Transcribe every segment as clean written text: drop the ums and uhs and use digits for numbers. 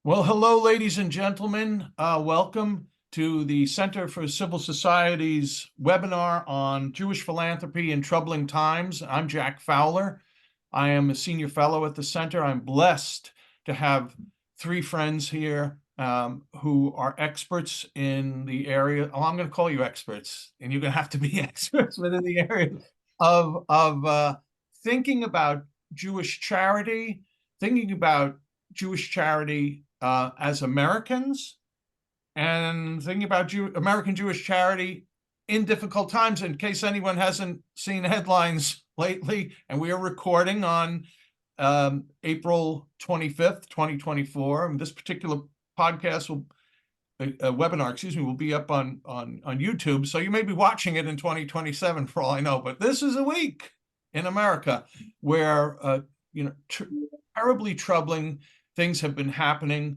Well, hello, ladies and gentlemen. Welcome to the Center for Civil Society's webinar on Jewish philanthropy in troubling times. I'm Jack Fowler. I am a senior fellow at the center. I'm blessed to have three friends here who are experts in the area. Oh, I'm going to call you experts, and you're going to have to be experts within the area of thinking about Jewish charity, thinking about Jewish charity as Americans, and thinking about American Jewish charity in difficult times. In case anyone hasn't seen headlines lately, and we are recording on April 25th, 2024. And this particular podcast webinar, excuse me, will be up on YouTube. So you may be watching it in 2027 for all I know. But this is a week in America where terribly troubling things have been happening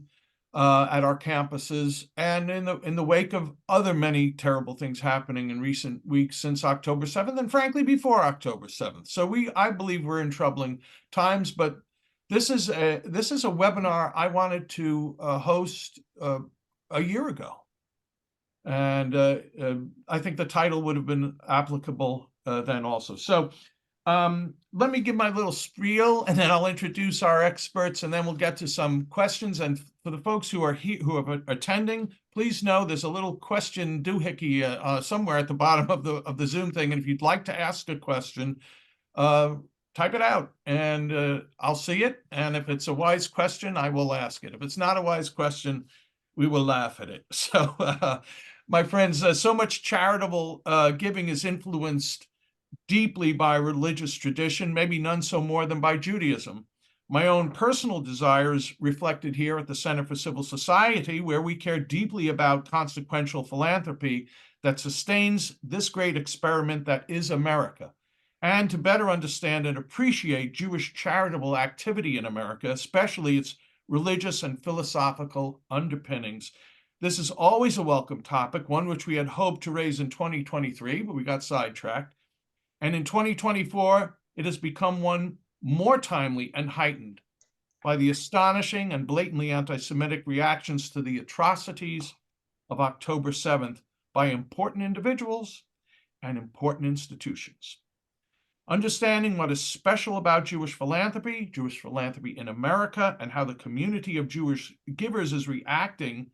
at our campuses, and in the wake of other many terrible things happening in recent weeks since October 7th, and frankly before October 7th. So I believe we're in troubling times. But this is a webinar I wanted to host a year ago, and I think the title would have been applicable then also. So let me give my little spiel, and then I'll introduce our experts, and then we'll get to some questions. And for the folks who are here, who are attending, please know there's a little question doohickey somewhere at the bottom of the Zoom thing. And if you'd like to ask a question, type it out, and I'll see it. And if it's a wise question, I will ask it. If it's not a wise question, we will laugh at it. So, my friends, so much charitable giving is influenced deeply by religious tradition, maybe none so more than by Judaism. My own personal desires reflected here at the Center for Civil Society, where we care deeply about consequential philanthropy that sustains this great experiment that is America, and to better understand and appreciate Jewish charitable activity in America, especially its religious and philosophical underpinnings. This is always a welcome topic, one which we had hoped to raise in 2023, but we got sidetracked. And in 2024, it has become one more timely and heightened by the astonishing and blatantly anti-Semitic reactions to the atrocities of October 7th by important individuals and important institutions. Understanding what is special about Jewish philanthropy in America, and how the community of Jewish givers is reacting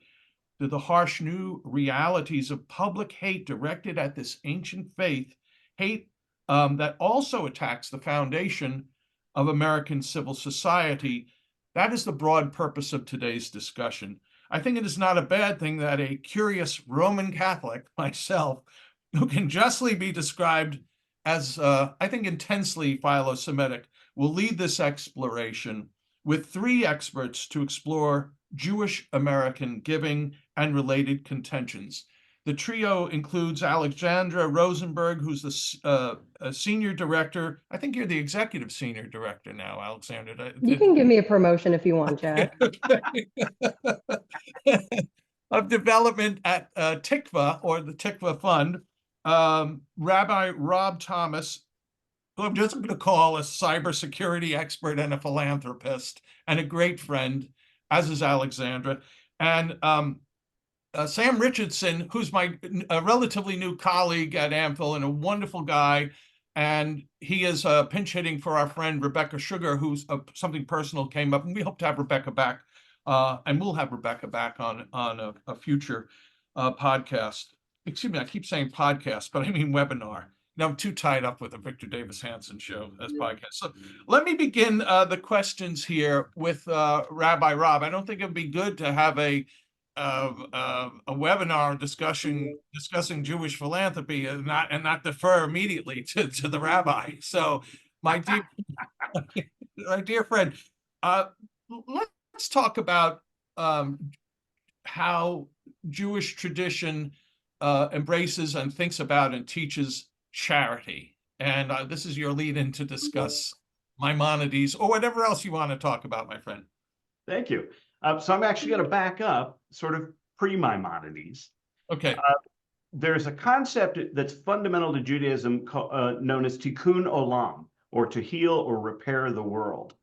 to the harsh new realities of public hate directed at this ancient faith, hate that also attacks the foundation of American civil society. That is the broad purpose of today's discussion. I think it is not a bad thing that a curious Roman Catholic, myself, who can justly be described as, I think, intensely philo-Semitic, will lead this exploration with three experts to explore Jewish American giving and related contentions. The trio includes Alexandra Rosenberg, who's the senior director. I think you're the executive senior director now, Alexandra. You can give me a promotion if you want, Jack. Of development at Tikva, or the Tikva Fund. Rabbi Rob Thomas, who I'm just going to call a cybersecurity expert and a philanthropist, and a great friend, as is Alexandra. And Sam Richardson, who's my relatively new colleague at AmPhil and a wonderful guy, and he is pinch hitting for our friend Rebecca Sugar, who's something personal came up, and we hope to have Rebecca back, and we'll have Rebecca back on a future podcast. Excuse me, I keep saying podcast, but I mean webinar. I'm too tied up with the Victor Davis Hanson show as podcast. So let me begin the questions here with Rabbi Rob. I don't think it'd be good to have a webinar discussing Jewish philanthropy and not defer immediately to the rabbi. So my dear friend, let's talk about how Jewish tradition embraces and thinks about and teaches charity. And this is your lead in to discuss Maimonides or whatever else you want to talk about, my friend. Thank you. So I'm actually going to back up sort of pre-Maimonides. Okay. There's a concept that's fundamental to Judaism known as tikkun olam, or to heal or repair the world.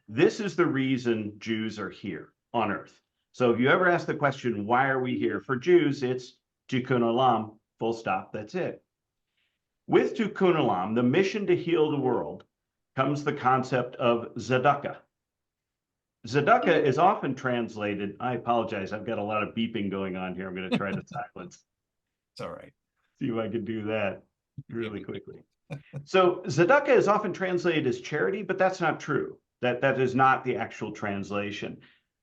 This is the reason Jews are here. on earth. So if you ever ask the question, why are we here? For Jews, it's tikkun olam, full stop, that's it. With tikkun olam, the mission to heal the world, comes the concept of tzedakah. Tzedakah is often translated, I apologize, I've got a lot of beeping going on here. I'm going to try to silence. It's all right. See if I can do that really quickly. So tzedakah is often translated as charity, but that's not true. That is not the actual translation.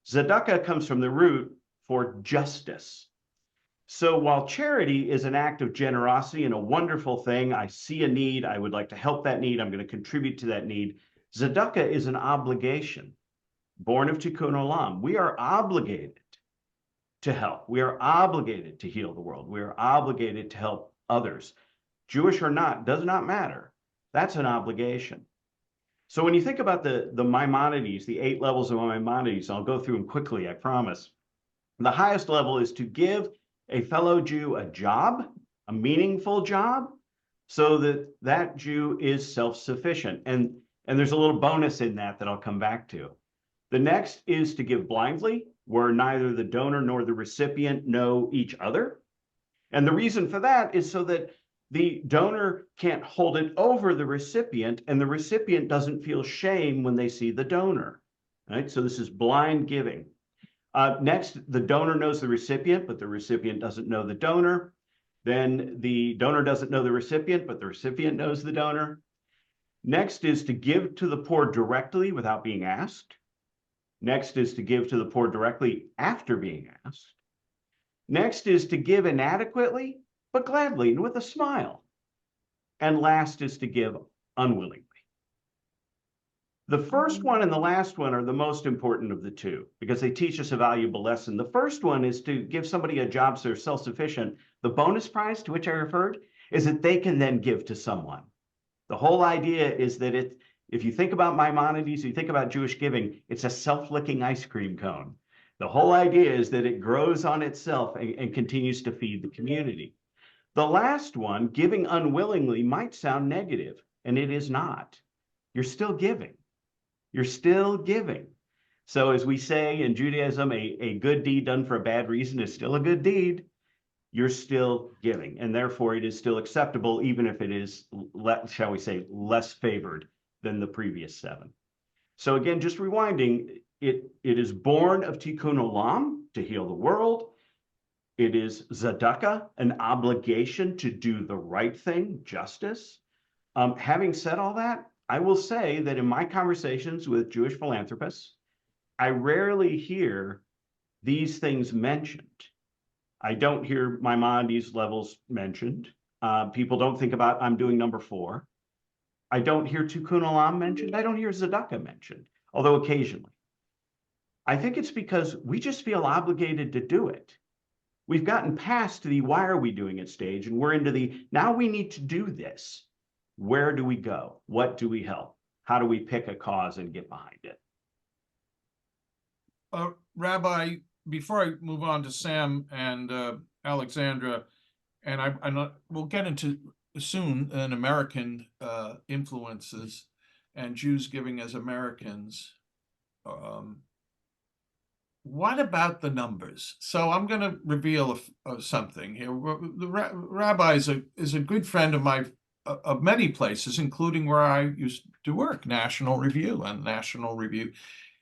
Tzedakah comes from the root for justice. So while charity is an act of generosity and a wonderful thing, I see a need, I would like to help that need, I'm going to contribute to that need. Tzedakah is an obligation, born of tikkun olam. We are obligated to help. We are obligated to heal the world. We are obligated to help others. Jewish or not, does not matter. That's an obligation. So when you think about the Maimonides, the 8 levels of Maimonides, I'll go through them quickly, I promise. The highest level is to give a fellow Jew a job, a meaningful job, so that that Jew is self-sufficient. And there's a little bonus in that I'll come back to. The next is to give blindly, where neither the donor nor the recipient know each other. And the reason for that is so that the donor can't hold it over the recipient, and the recipient doesn't feel shame when they see the donor. Right? So this is blind giving. Next, the donor knows the recipient, but the recipient doesn't know the donor. Then the donor doesn't know the recipient, but the recipient knows the donor. Next is to give to the poor directly without being asked. Next is to give to the poor directly after being asked. Next is to give inadequately, but gladly and with a smile. And last is to give unwillingly. The first one and the last one are the most important of the two because they teach us a valuable lesson. The first one is to give somebody a job so they're self-sufficient. The bonus prize to which I referred is that they can then give to someone. The whole idea is that if you think about Maimonides, you think about Jewish giving, it's a self-licking ice cream cone. The whole idea is that it grows on itself and continues to feed the community. The last one, giving unwillingly, might sound negative, and it is not. You're still giving. You're still giving. So as we say in Judaism, a good deed done for a bad reason is still a good deed. You're still giving, and therefore it is still acceptable, even if it is, shall we say, less favored than the previous 7. So again, just rewinding, it is born of tikkun olam, to heal the world. It is tzedakah, an obligation to do the right thing, justice. Having said all that, I will say that in my conversations with Jewish philanthropists, I rarely hear these things mentioned. I don't hear Maimonides levels mentioned. People don't think about, I'm doing number 4. I don't hear tikkun olam mentioned. I don't hear tzedakah mentioned, although occasionally. I think it's because we just feel obligated to do it. We've gotten past the why are we doing it stage, and we're into the now we need to do this. Where do we go? What do we help? How do we pick a cause and get behind it? Rabbi, before I move on to Sam and Alexandra, and we'll get into soon an American influences and Jews giving as Americans. What about the numbers? So I'm going to reveal something here. The rabbi is a good friend of many places, including where I used to work, National Review and National Review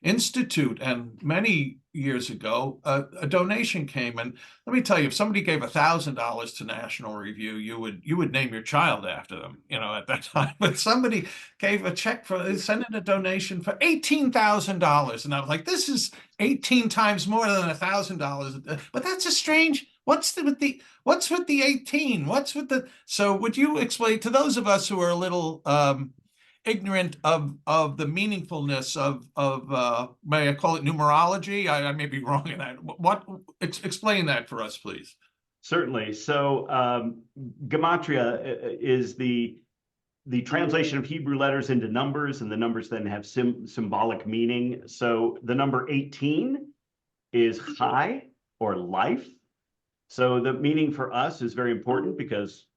Institute. And many years ago, a donation came, and let me tell you, if somebody gave $1,000 to National Review, you would name your child after them, at that time. But somebody gave a check sent in a donation for $18,000, and I was like, this is 18 times more than $1,000. But that's a strange. What's with the 18? So would you explain to those of us who are a little ignorant of the meaningfulness of may I call it numerology? I may be wrong in that. Explain that for us, please. Certainly. So gematria is the translation of Hebrew letters into numbers, and the numbers then have symbolic meaning. So the number 18 is chai, or life. So the meaning for us is very important because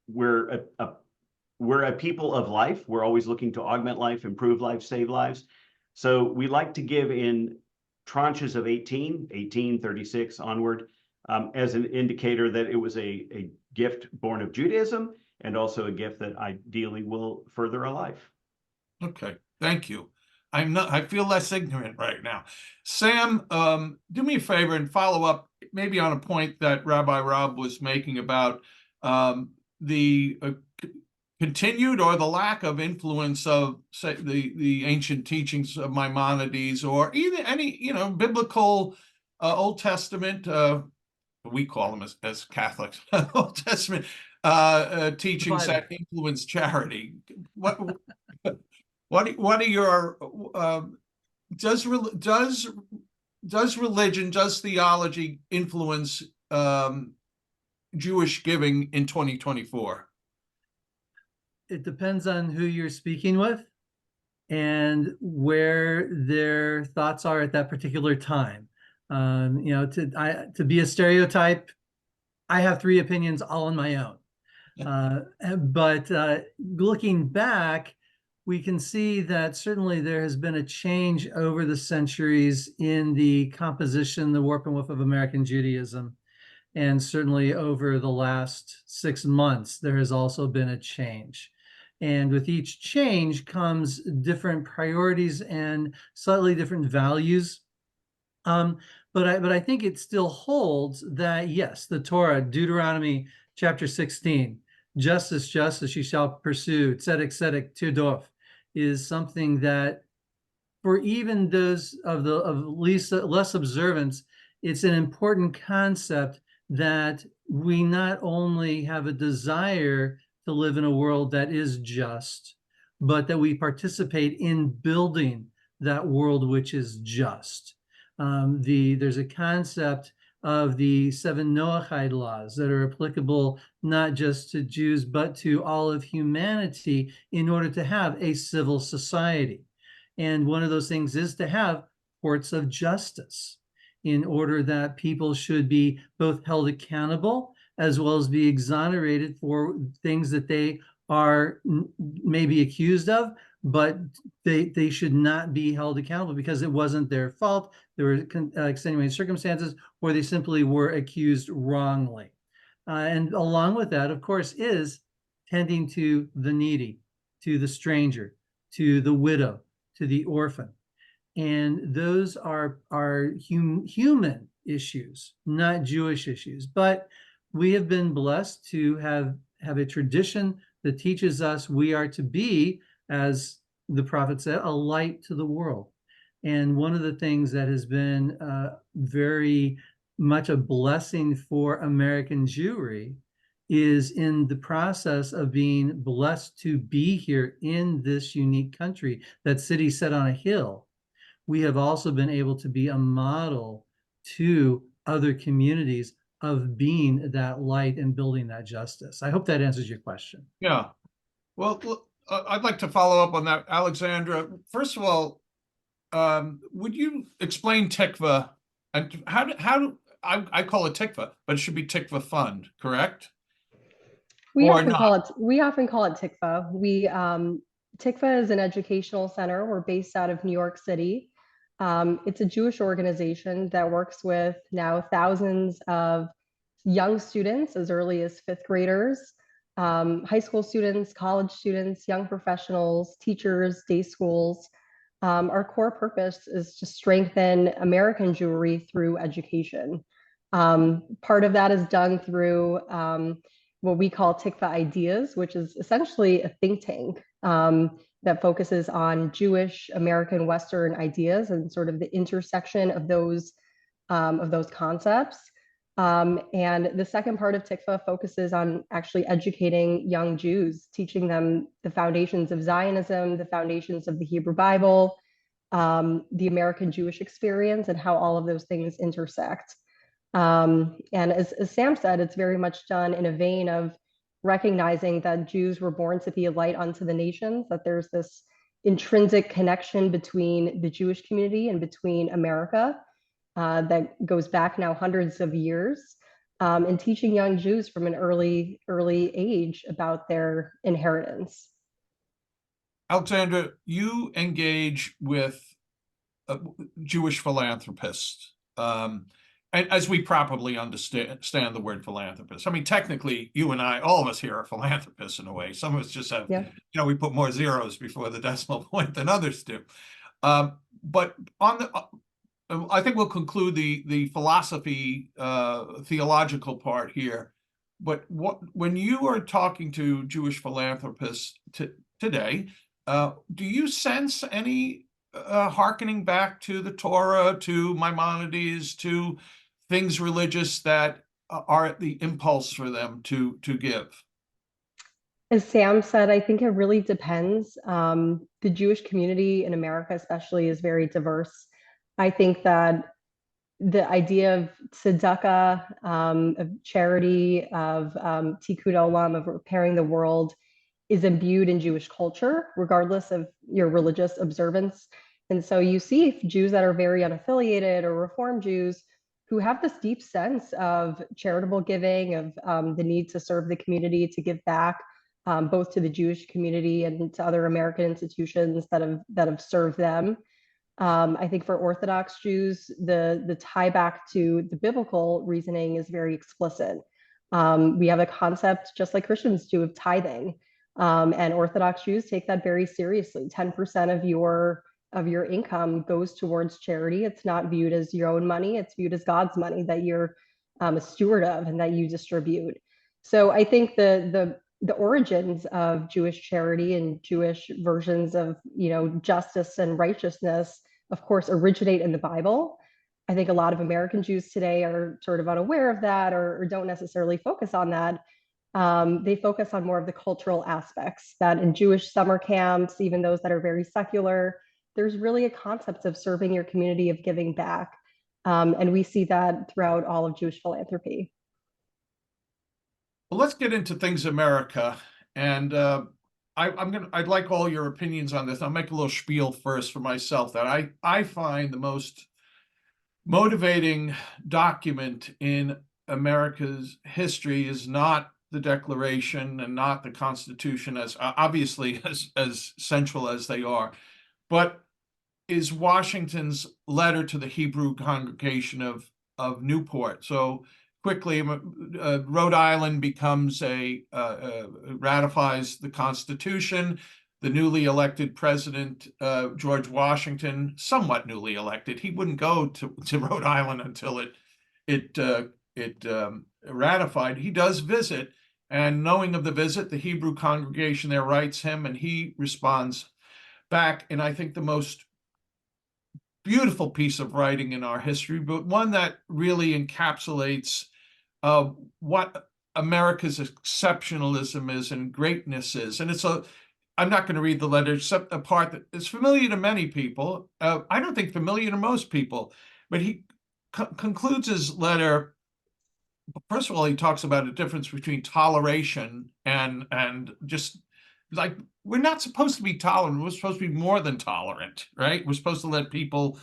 we're a people of life. We're always looking to augment life, improve life, save lives. So we like to give in tranches of 18, 36 onward, as an indicator that it was a gift born of Judaism and also a gift that ideally will further a life. Okay, thank you. I feel less ignorant right now. Sam, do me a favor and follow up maybe on a point that Rabbi Rob was making about the continued or the lack of influence of, say, the ancient teachings of Maimonides, or even any, biblical Old Testament, we call them as Catholics, Old Testament teachings that influence charity. What are your does religion, does theology influence Jewish giving in 2024? It depends on who you're speaking with and where their thoughts are at that particular time. To be a stereotype, I have 3 opinions all on my own. But looking back, we can see that certainly there has been a change over the centuries in the composition, the warp and woof of American Judaism. And certainly over the last 6 months, there has also been a change. And with each change comes different priorities and slightly different values. But I think it still holds that, yes, the Torah, Deuteronomy chapter 16, justice you shall pursue, tzedek tirdof, is something that for even those of less observance, it's an important concept that we not only have a desire to live in a world that is just, but that we participate in building that world which is just. There's a concept of the 7 Noahide laws that are applicable not just to Jews, but to all of humanity in order to have a civil society. And one of those things is to have courts of justice, in order that people should be both held accountable as well as be exonerated for things that they are maybe accused of, but they should not be held accountable because it wasn't their fault. There were extenuating circumstances, or they simply were accused wrongly. And along with that, of course, is tending to the needy, to the stranger, to the widow, to the orphan. And those are human issues, not Jewish issues. But we have been blessed to have a tradition that teaches us we are to be, as the prophet said, a light to the world. And one of the things that has been very much a blessing for American Jewry is in the process of being blessed to be here in this unique country, that city set on a hill. We have also been able to be a model to other communities of being that light and building that justice. I hope that answers your question. Yeah. Well, I'd like to follow up on that, Alexandra. First of all, would you explain Tikva, and how do I call it Tikva, but it should be Tikva Fund, correct? We Or often not. call it Tikva. Tikva is an educational center. We're based out of New York City. It's a Jewish organization that works with now thousands of young students as early as 5th graders, high school students, college students, young professionals, teachers, day schools. Our core purpose is to strengthen American Jewry through education. Part of that is done through what we call Tikva Ideas, which is essentially a think tank that focuses on Jewish, American, Western ideas and sort of the intersection of those concepts. And the second part of Tikva focuses on actually educating young Jews, teaching them the foundations of Zionism, the foundations of the Hebrew Bible, the American Jewish experience, and how all of those things intersect. And as Sam said, it's very much done in a vein of recognizing that Jews were born to be a light unto the nations, that there's this intrinsic connection between the Jewish community and between America that goes back now hundreds of years, and teaching young Jews from an early age about their inheritance. Alexandra, you engage with Jewish philanthropists. And as we properly understand the word philanthropist. I mean, technically, you and I, all of us here are philanthropists in a way. Some of us just have, Yeah. we put more zeros before the decimal point than others do. But on the, I think we'll conclude the philosophy, theological part here. But when you are talking to Jewish philanthropists today, do you sense any hearkening back to the Torah, to Maimonides, to things religious that are the impulse for them to give? As Sam said, I think it really depends. The Jewish community in America, especially, is very diverse. I think that the idea of tzedakah, of charity, of tikkun olam, of repairing the world, is imbued in Jewish culture, regardless of your religious observance. And so you see Jews that are very unaffiliated or Reform Jews who have this deep sense of charitable giving, of the need to serve the community, to give back, both to the Jewish community and to other American institutions that have served them. I think for Orthodox Jews, the tie back to the biblical reasoning is very explicit. We have a concept, just like Christians do, of tithing. And Orthodox Jews take that very seriously. 10% of your income goes towards charity. It's not viewed as your own money. It's viewed as God's money that you're a steward of and that you distribute. So I think the origins of Jewish charity and Jewish versions of, justice and righteousness, of course, originate in the Bible. I think a lot of American Jews today are sort of unaware of that, or don't necessarily focus on that. They focus on more of the cultural aspects, that in Jewish summer camps, even those that are very secular, there's really a concept of serving your community, of giving back. And we see that throughout all of Jewish philanthropy. Well, let's get into things America. And I'd like all your opinions on this. I'll make a little spiel first for myself that I find the most motivating document in America's history is not the Declaration and not the Constitution, as obviously as central as they are, but is Washington's letter to the Hebrew congregation of Newport. So quickly, Rhode Island becomes ratifies the Constitution. The newly elected president, George Washington, somewhat newly elected, he wouldn't go to Rhode Island until it ratified. He does visit, and knowing of the visit, the Hebrew congregation there writes him, and he responds back. And I think the most beautiful piece of writing in our history, but one that really encapsulates what America's exceptionalism is and greatness is. And I'm not going to read the letter, except a part that is familiar to many people. I don't think familiar to most people, but he concludes his letter. First of all, he talks about a difference between toleration and just like, we're not supposed to be tolerant. We're supposed to be more than tolerant, right? We're supposed to let people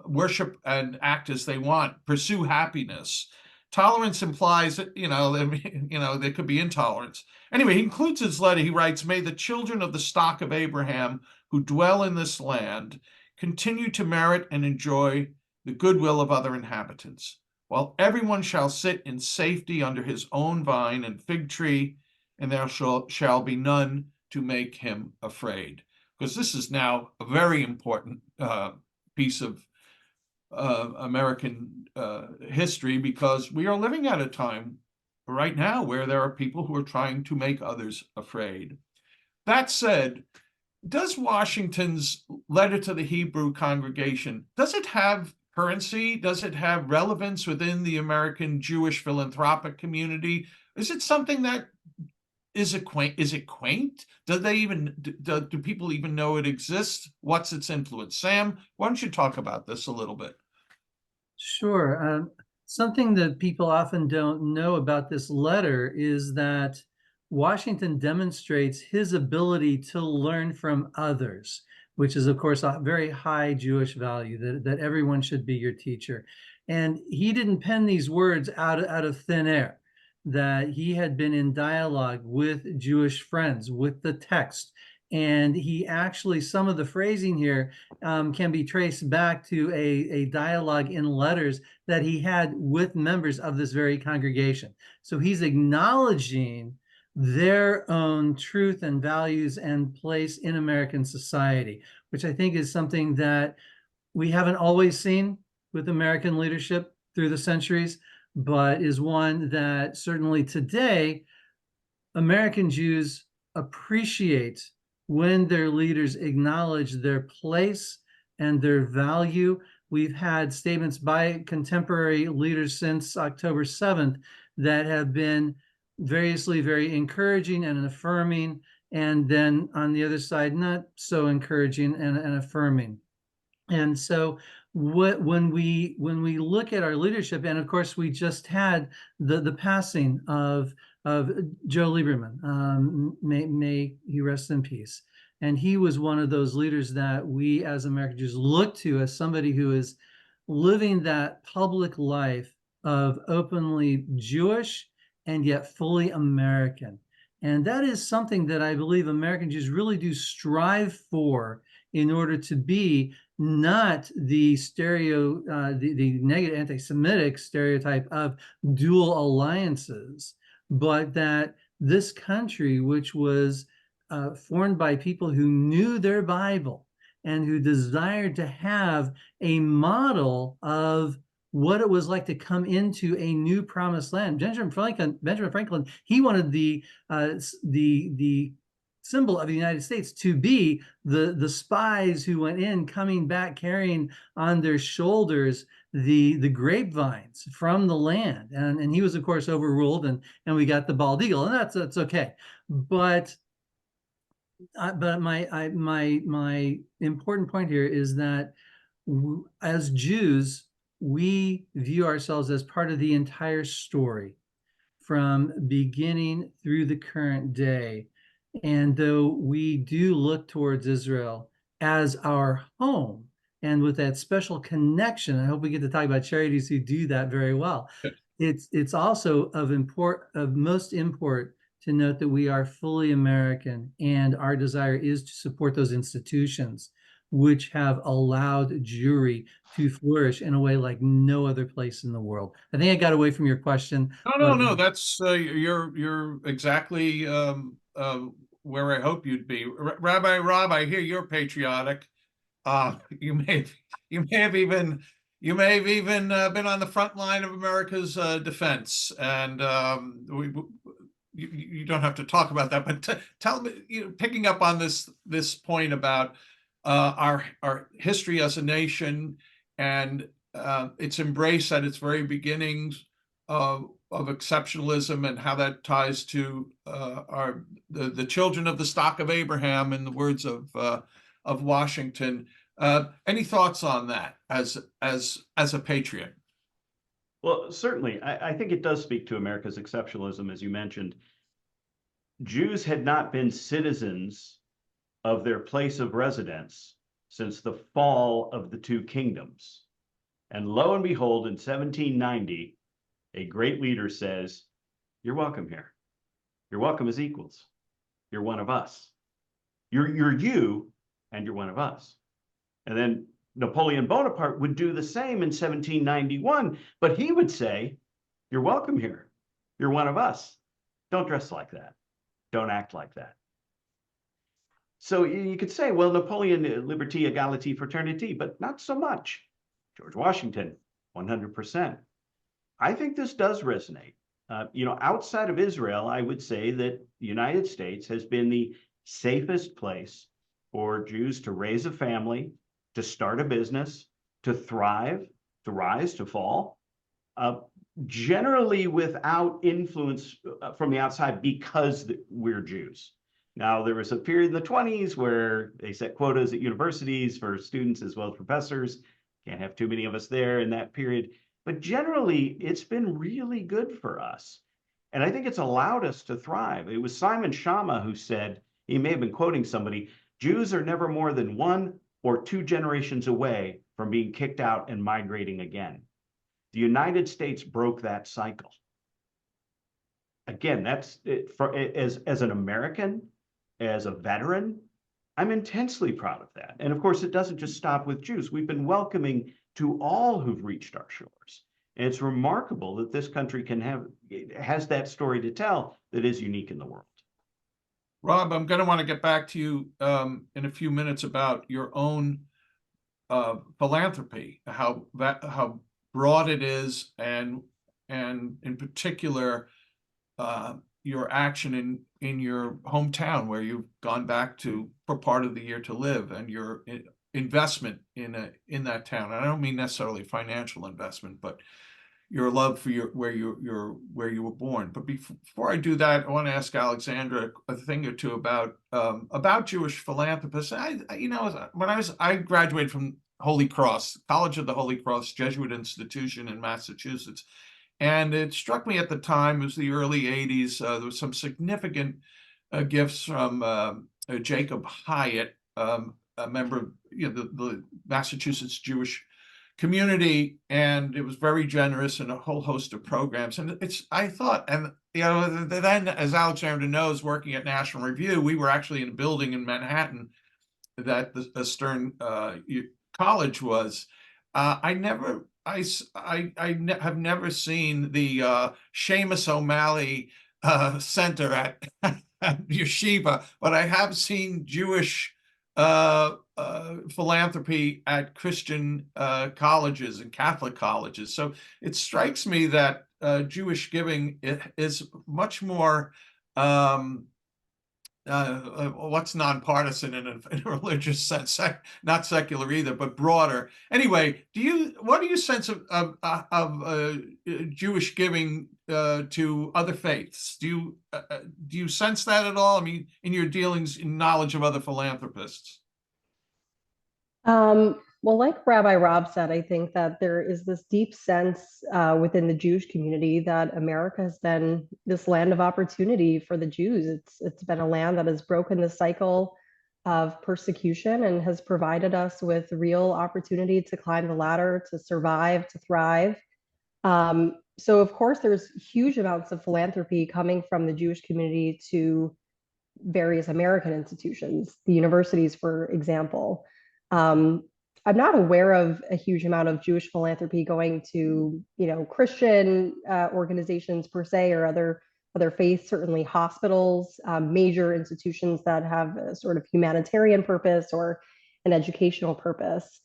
worship and act as they want, pursue happiness. Tolerance implies that, there could be intolerance. Anyway, he concludes his letter. He writes, "May the children of the stock of Abraham who dwell in this land continue to merit and enjoy the goodwill of other inhabitants, while everyone shall sit in safety under his own vine and fig tree, and there shall be none to make him afraid." Because this is now a very important piece of American history, because we are living at a time right now where there are people who are trying to make others afraid. That said, does Washington's letter to the Hebrew congregation, does it have currency? Does it have relevance within the American Jewish philanthropic community? Is it something that is it quaint? Do people even know it exists? What's its influence? Sam, why don't you talk about this a little bit? Sure. Something that people often don't know about this letter is that Washington demonstrates his ability to learn from others, which is, of course, a very high Jewish value, that everyone should be your teacher. And he didn't pen these words out of thin air, that he had been in dialogue with Jewish friends, with the text, And he actually, some of the phrasing here can be traced back to a dialogue in letters that he had with members of this very congregation. So he's acknowledging their own truth and values and place in American society, which I think is something that we haven't always seen with American leadership through the centuries, but is one that certainly today American Jews appreciate when their leaders acknowledge their place and their value. We've had statements by contemporary leaders since October 7th that have been variously very encouraging and affirming, and then on the other side, not so encouraging and affirming. And so when we look at our leadership, and of course we just had the passing of Joe Lieberman, may he rest in peace. And he was one of those leaders that we as American Jews look to as somebody who is living that public life of openly Jewish and yet fully American. And that is something that I believe American Jews really do strive for in order to be not the the negative anti-Semitic stereotype of dual alliances, but that this country, which was formed by people who knew their Bible and who desired to have a model of what it was like to come into a new promised land. Benjamin Franklin, he wanted the symbol of the United States to be the spies who went in, coming back carrying on their shoulders the grapevines from the land. And he was, of course, overruled, and we got the bald eagle, and that's okay. But my important point here is that as Jews, we view ourselves as part of the entire story from beginning through the current day. And though we do look towards Israel as our home, and with that special connection, I hope we get to talk about charities who do that very well. It's also of most import to note that we are fully American, and our desire is to support those institutions which have allowed Jewry to flourish in a way like no other place in the world. I think I got away from your question. No. That's you're exactly where I hope you'd be, Rabbi Rob. I hear you're patriotic. You may have even been on the front line of America's defense, and you don't have to talk about that, but tell me, picking up on this point about our history as a nation and its embrace at its very beginnings of exceptionalism, and how that ties to the children of the stock of Abraham, in the words of Washington. Any thoughts on that as a patriot? Well, certainly. I think it does speak to America's exceptionalism, as you mentioned. Jews had not been citizens of their place of residence since the fall of the two kingdoms. And lo and behold, in 1790, a great leader says, "You're welcome here. You're welcome as equals. You're one of us. You're you, and you're one of us." And then Napoleon Bonaparte would do the same in 1791, but he would say, "You're welcome here. You're one of us. Don't dress like that. Don't act like that." So you could say, well, Napoleon, liberté, égalité, fraternité, but not so much. George Washington, 100%. I think this does resonate. Outside of Israel, I would say that the United States has been the safest place for Jews to raise a family, to start a business, to thrive, to rise, to fall, generally without influence from the outside, because we're Jews. Now, there was a period in the 20s where they set quotas at universities for students as well as professors. Can't have too many of us there in that period. But generally, it's been really good for us. And I think it's allowed us to thrive. It was Simon Schama who said, he may have been quoting somebody, "Jews are never more than 1 or 2 generations away from being kicked out and migrating again." The United States broke that cycle. Again, that's it, as an American, as a veteran, I'm intensely proud of that. And of course, it doesn't just stop with Jews. We've been welcoming to all who've reached our shores. And it's remarkable that this country has that story to tell that is unique in the world. Rob, I'm going to want to get back to you in a few minutes about your own philanthropy, how broad it is, and in particular your action in your hometown where you've gone back to for part of the year to live, and your investment in that town. And I don't mean necessarily financial investment, but your love for where you were born. But before I do that, I want to ask Alexandra a thing or two about Jewish philanthropists. I graduated from Holy Cross, College of the Holy Cross, Jesuit institution in Massachusetts. And it struck me at the time, it was the early 80s, there was some significant gifts from Jacob Hyatt, a member of the Massachusetts Jewish community, and it was very generous in a whole host of programs. And I thought, and then, as Alexandra knows, working at National Review, we were actually in a building in Manhattan that the Stern College was. I have never seen the Seamus O'Malley Center at Yeshiva, but I have seen Jewish philanthropy at Christian colleges and Catholic colleges. So it strikes me that Jewish giving is much more what's nonpartisan in a religious sense, not secular either, but broader. Anyway, what do you sense of Jewish giving to other faiths? Do you sense that at all? I mean, in your dealings, in knowledge of other philanthropists? Well, like Rabbi Rob said, I think that there is this deep sense within the Jewish community that America has been this land of opportunity for the Jews. It's been a land that has broken the cycle of persecution and has provided us with real opportunity to climb the ladder, to survive, to thrive. So of course, there's huge amounts of philanthropy coming from the Jewish community to various American institutions, the universities, for example. I'm not aware of a huge amount of Jewish philanthropy going to, Christian organizations per se, or other faiths, certainly hospitals, major institutions that have a sort of humanitarian purpose or an educational purpose.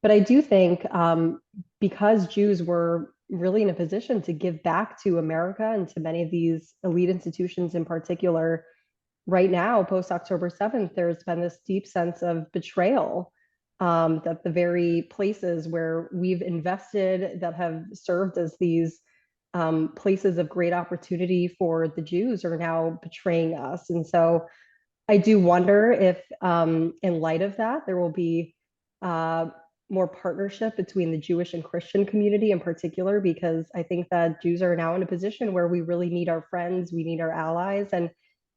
But I do think because Jews were really in a position to give back to America and to many of these elite institutions in particular, right now, post October 7th, there's been this deep sense of betrayal that the very places where we've invested, that have served as these places of great opportunity for the Jews, are now betraying us. And so I do wonder if in light of that, there will be more partnership between the Jewish and Christian community in particular, because I think that Jews are now in a position where we really need our friends, we need our allies. And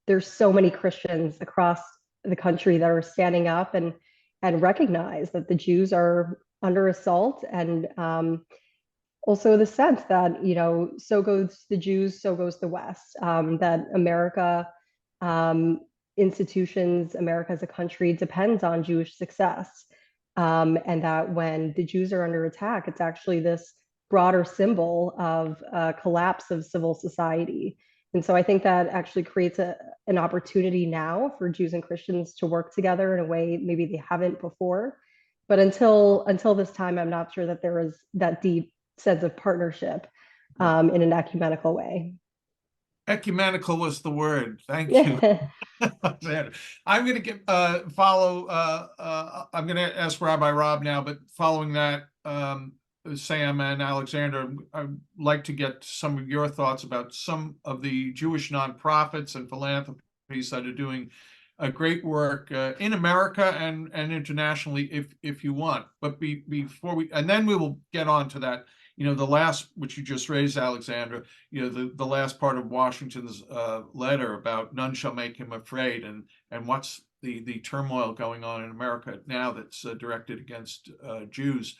there's so many Christians across the country that are standing up and recognize that the Jews are under assault, and also the sense that, so goes the Jews, so goes the West, that America, institutions, America as a country depends on Jewish success. And that when the Jews are under attack, it's actually this broader symbol of collapse of civil society. And so I think that actually creates an opportunity now for Jews and Christians to work together in a way maybe they haven't before. But until this time, I'm not sure that there is that deep sense of partnership in an ecumenical way. Ecumenical was the word. Thank you. I'm going to I'm going to ask Rabbi Rob now, but following that, Sam and Alexander, I'd like to get some of your thoughts about some of the Jewish nonprofits and philanthropies that are doing a great work in America and internationally, if you want. But before and then we will get on to that. The last, which you just raised, Alexandra, the last part of Washington's letter about none shall make him afraid, and what's the turmoil going on in America now that's directed against Jews.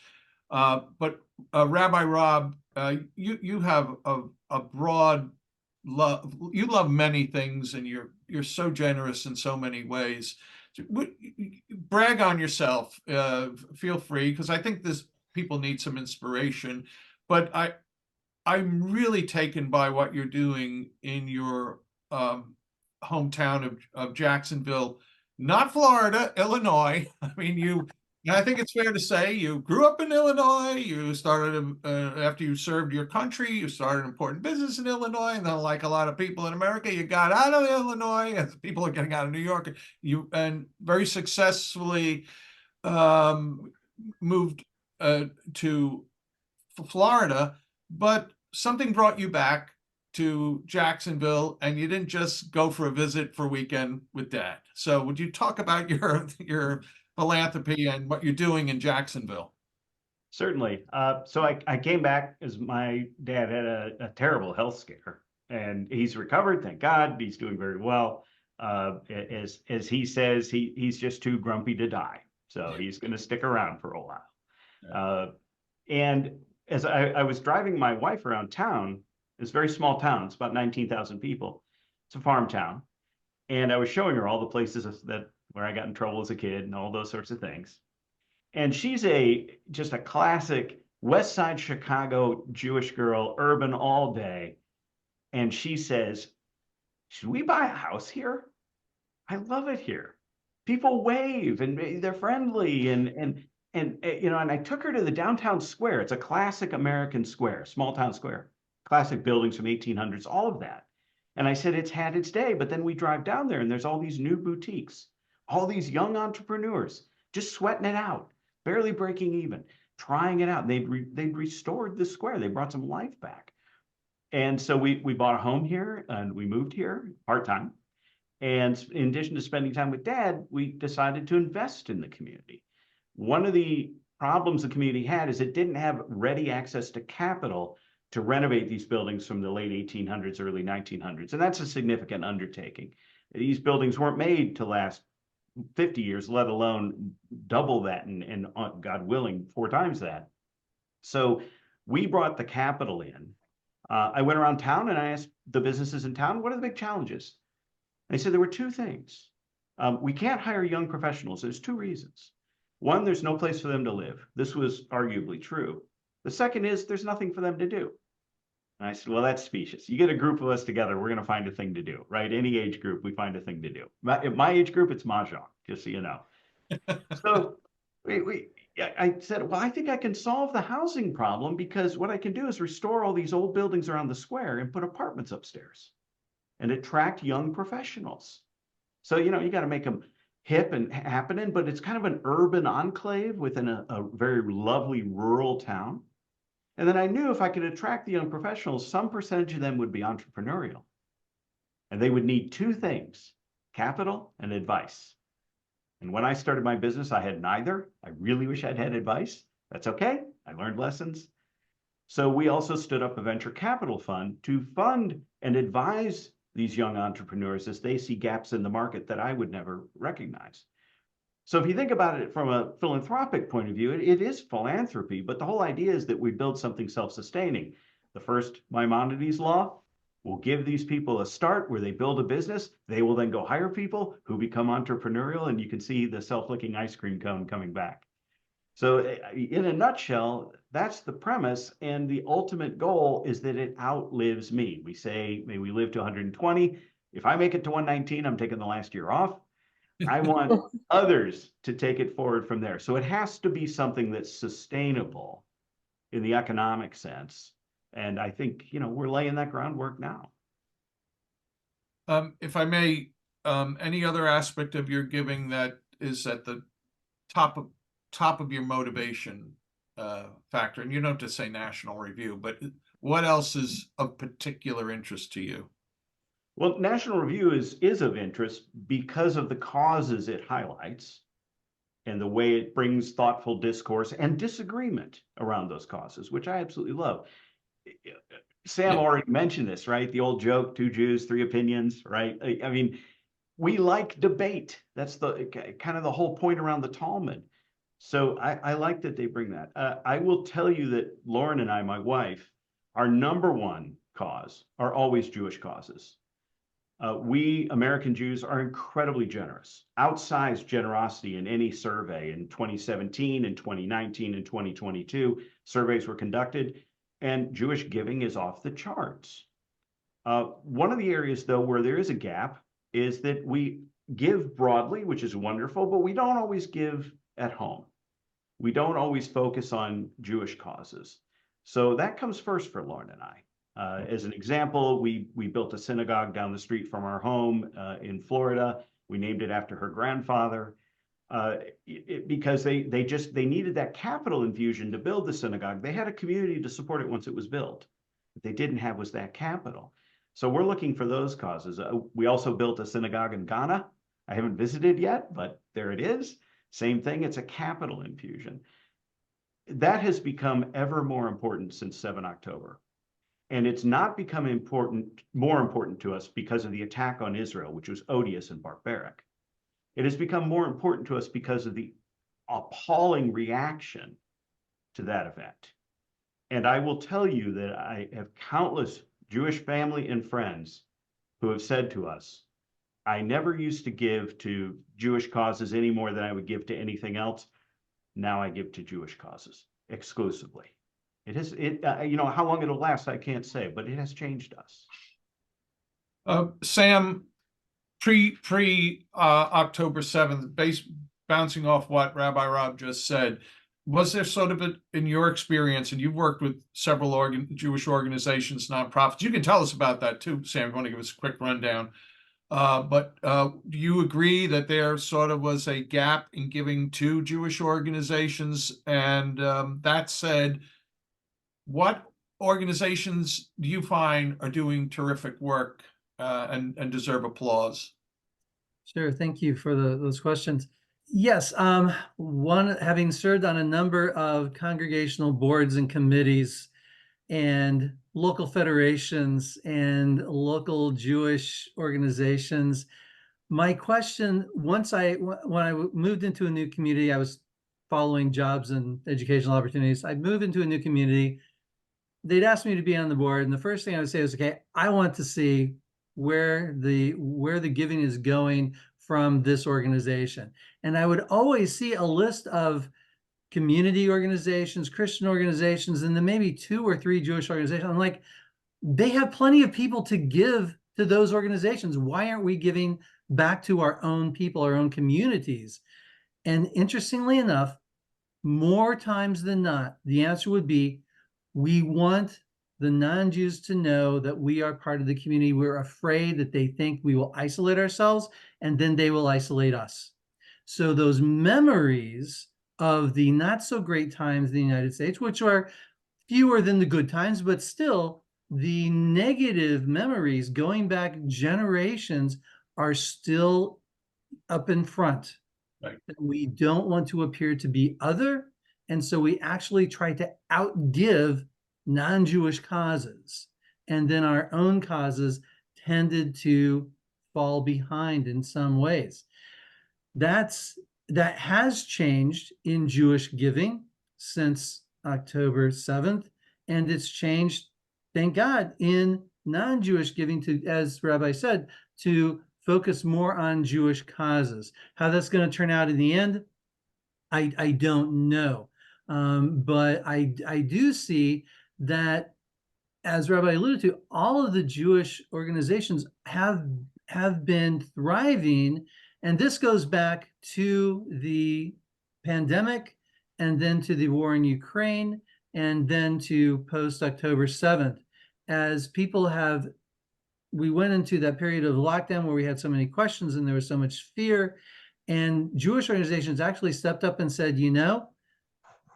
But Rabbi Rob, you have a broad love. You love many things, and you're so generous in so many ways. brag on yourself. Feel free, because I think people need some inspiration. But I'm really taken by what you're doing in your hometown of Jacksonville, not Florida, Illinois. I mean, I think it's fair to say you grew up in Illinois. You started after you served your country. You started an important business in Illinois, and then, like a lot of people in America, you got out of Illinois as people are getting out of New York. You and very successfully moved to Florida, but something brought you back to Jacksonville, and you didn't just go for a visit for a weekend with Dad. So would you talk about your philanthropy and what you're doing in Jacksonville? Certainly. So I came back as my dad had a terrible health scare, and he's recovered, thank God. He's doing very well. As he says, he's just too grumpy to die. So he's going to stick around for a while. And as I was driving my wife around town, it's a very small town. It's about 19,000 people. It's a farm town. And I was showing her all the places where I got in trouble as a kid and all those sorts of things. And she's just a classic West Side Chicago Jewish girl, urban all day. And she says, should we buy a house here? I love it here. People wave and they're friendly and I took her to the downtown square. It's a classic American square, small town square, classic buildings from 1800s, all of that. And I said, it's had its day, but then we drive down there and there's all these new boutiques, all these young entrepreneurs just sweating it out, barely breaking even, trying it out. They'd restored the square. They brought some life back. And so we bought a home here and we moved here part-time. And in addition to spending time with Dad, we decided to invest in the community. One of the problems the community had is it didn't have ready access to capital to renovate these buildings from the late 1800s, early 1900s. And that's a significant undertaking. These buildings weren't made to last 50 years, let alone double that and God willing, 4 times that. So we brought the capital in. I went around town and I asked the businesses in town, what are the big challenges? They said there were 2 things. We can't hire young professionals. There's 2 reasons. One, there's no place for them to live. This was arguably true. The second is there's nothing for them to do. And I said, well, that's specious. You get a group of us together, we're going to find a thing to do, right? Any age group, we find a thing to do. My age group, it's mahjong, just so you know. So I said, well, I think I can solve the housing problem because what I can do is restore all these old buildings around the square and put apartments upstairs and attract young professionals. So, you got to make them hip and happening, but it's kind of an urban enclave within a very lovely rural town. And then I knew if I could attract the young professionals, some percentage of them would be entrepreneurial. And they would need 2 things, capital and advice. And when I started my business, I had neither. I really wish I'd had advice. That's okay. I learned lessons. So we also stood up a venture capital fund to fund and advise these young entrepreneurs as they see gaps in the market that I would never recognize. So if you think about it from a philanthropic point of view, it is philanthropy, but the whole idea is that we build something self-sustaining. The first Maimonides law will give these people a start where they build a business. They will then go hire people who become entrepreneurial, and you can see the self-licking ice cream cone coming back. So in a nutshell, that's the premise. And the ultimate goal is that it outlives me. We say, may we live to 120. If I make it to 119, I'm taking the last year off. I want others to take it forward from there. So it has to be something that's sustainable in the economic sense. And I think, we're laying that groundwork now. If I may, any other aspect of your giving that is at the top of your motivation factor? And you don't have to say National Review, but what else is of particular interest to you? Well, National Review is of interest because of the causes it highlights and the way it brings thoughtful discourse and disagreement around those causes, which I absolutely love. Sam already mentioned this, right? The old joke, 2 Jews, 3 opinions, right? I mean, we like debate. That's the kind of the whole point around the Talmud. So I like that they bring that. I will tell you that Lauren and I, my wife, our number 1 cause are always Jewish causes. We American Jews are incredibly generous, outsized generosity in any survey. In 2017, in 2019, and 2022, surveys were conducted, and Jewish giving is off the charts. One of the areas, though, where there is a gap is that we give broadly, which is wonderful, but we don't always give at home. We don't always focus on Jewish causes. So that comes first for Lauren and I. As an example, we built a synagogue down the street from our home in Florida. We named it after her grandfather because they needed that capital infusion to build the synagogue. They had a community to support it once it was built. What they didn't have was that capital. So we're looking for those causes. We also built a synagogue in Ghana. I haven't visited yet, but there it is. Same thing, it's a capital infusion. That has become ever more important since 7 October. And it's not become more important to us because of the attack on Israel, which was odious and barbaric. It has become more important to us because of the appalling reaction to that event. And I will tell you that I have countless Jewish family and friends who have said to us, I never used to give to Jewish causes any more than I would give to anything else. Now I give to Jewish causes exclusively. It has, how long it'll last, I can't say, but it has changed us. Sam, October 7th, bouncing off what Rabbi Rob just said, was there sort of in your experience, and you've worked with several Jewish organizations, nonprofits, you can tell us about that too, Sam, if you want to give us a quick rundown. But do you agree that there sort of was a gap in giving to Jewish organizations? And that said, what organizations do you find are doing terrific work and deserve applause? Sure, thank you for those questions. Yes, having served on a number of congregational boards and committees and local federations and local Jewish organizations, my question, when I moved into a new community, I was following jobs and educational opportunities. I'd move into a new community. They'd ask me to be on the board, and the first thing I would say was, okay, I want to see where the giving is going from this organization. And I would always see a list of community organizations, Christian organizations, and then maybe 2 or 3 Jewish organizations. I'm like, they have plenty of people to give to those organizations. Why aren't we giving back to our own people, our own communities? And interestingly enough, more times than not, the answer would be, we want the non-Jews to know that we are part of the community. We're afraid that they think we will isolate ourselves, and then they will isolate us. So those memories of the not so great times in the United States, which are fewer than the good times, but still the negative memories going back generations are still up in front. Right. We don't want to appear to be other, and so we actually try to outgive non-Jewish causes, and then our own causes tended to fall behind in some ways. That has changed in Jewish giving since October 7th, and it's changed, thank God, in non-Jewish giving to, as Rabbi said, to focus more on Jewish causes. How that's going to turn out in the end, I don't know. But I do see that, as Rabbi alluded to, all of the Jewish organizations have been thriving, and this goes back to the pandemic, and then to the war in Ukraine, and then to post-October 7th. As people we went into that period of lockdown where we had so many questions and there was so much fear, and Jewish organizations actually stepped up and said,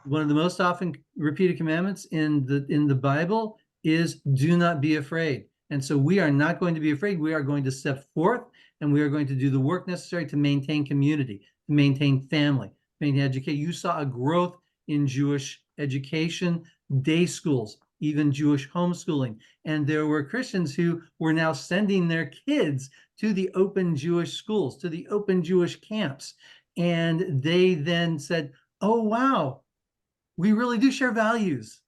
one of the most often repeated commandments in the Bible is do not be afraid. And so we are not going to be afraid. We are going to step forth, and we are going to do the work necessary to maintain community, to maintain family, maintain education. You saw a growth in Jewish education, day schools, even Jewish homeschooling. And there were Christians who were now sending their kids to the open Jewish schools, to the open Jewish camps. And they then said, oh, wow, we really do share values.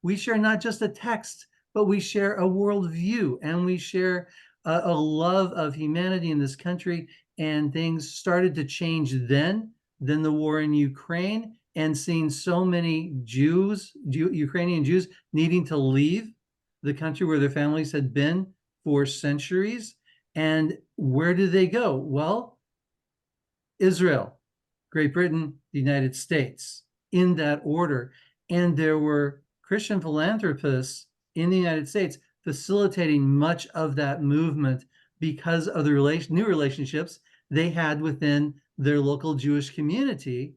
We share not just a text, but we share a worldview, and we share a love of humanity in this country, and things started to change then the war in Ukraine, and seeing so many Ukrainian Jews needing to leave the country where their families had been for centuries. And where do they go? Well, Israel, Great Britain, the United States, in that order. And there were Christian philanthropists in the United States facilitating much of that movement because of the new relationships they had within their local Jewish community.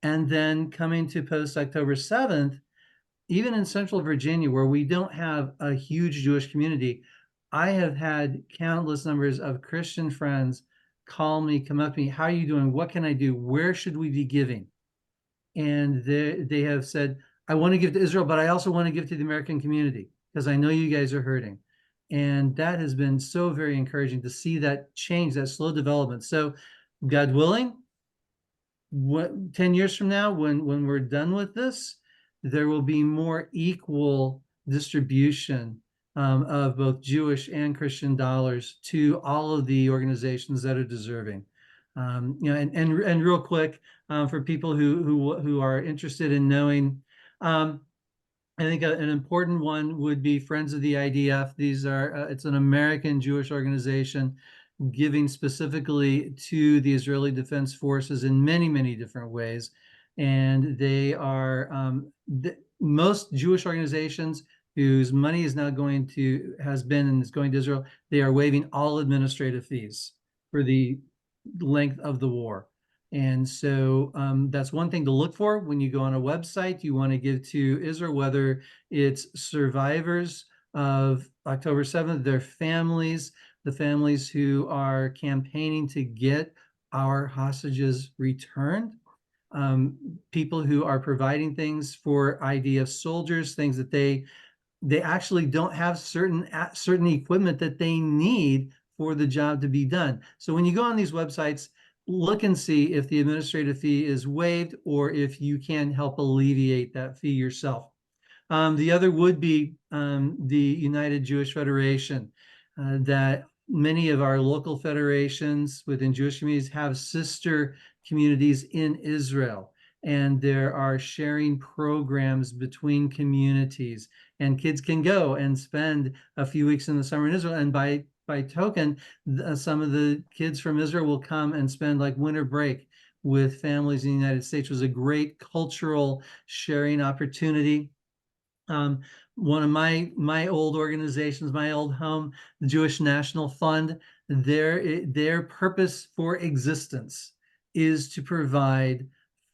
And then coming to post-October 7th, even in Central Virginia, where we don't have a huge Jewish community, I have had countless numbers of Christian friends call me, come up to me, how are you doing? What can I do? Where should we be giving? And they have said, I want to give to Israel, but I also want to give to the American community because I know you guys are hurting. And that has been so very encouraging to see that change, that slow development. So God willing, 10 years from now, when we're done with this, there will be more equal distribution of both Jewish and Christian dollars to all of the organizations that are deserving. And real quick, for people who are interested in knowing, I think an important one would be Friends of the IDF. These are it's an American Jewish organization giving specifically to the Israeli Defense Forces in many, many different ways. And they are most Jewish organizations whose money is now has been and is going to Israel, they are waiving all administrative fees for the length of the war. And so that's one thing to look for when you go on a website. You want to give to Israel, whether it's survivors of October 7th, their families, the families who are campaigning to get our hostages returned, people who are providing things for IDF soldiers, things that they actually don't have certain equipment that they need for the job to be done. So when you go on these websites, look and see if the administrative fee is waived or if you can help alleviate that fee yourself. The other would be the United Jewish Federation, that many of our local federations within Jewish communities have sister communities in Israel. And there are sharing programs between communities, and kids can go and spend a few weeks in the summer in Israel. And by token, some of the kids from Israel will come and spend like winter break with families in the United States. It was a great cultural sharing opportunity. One of my old organizations, my old home, the Jewish National Fund, their purpose for existence is to provide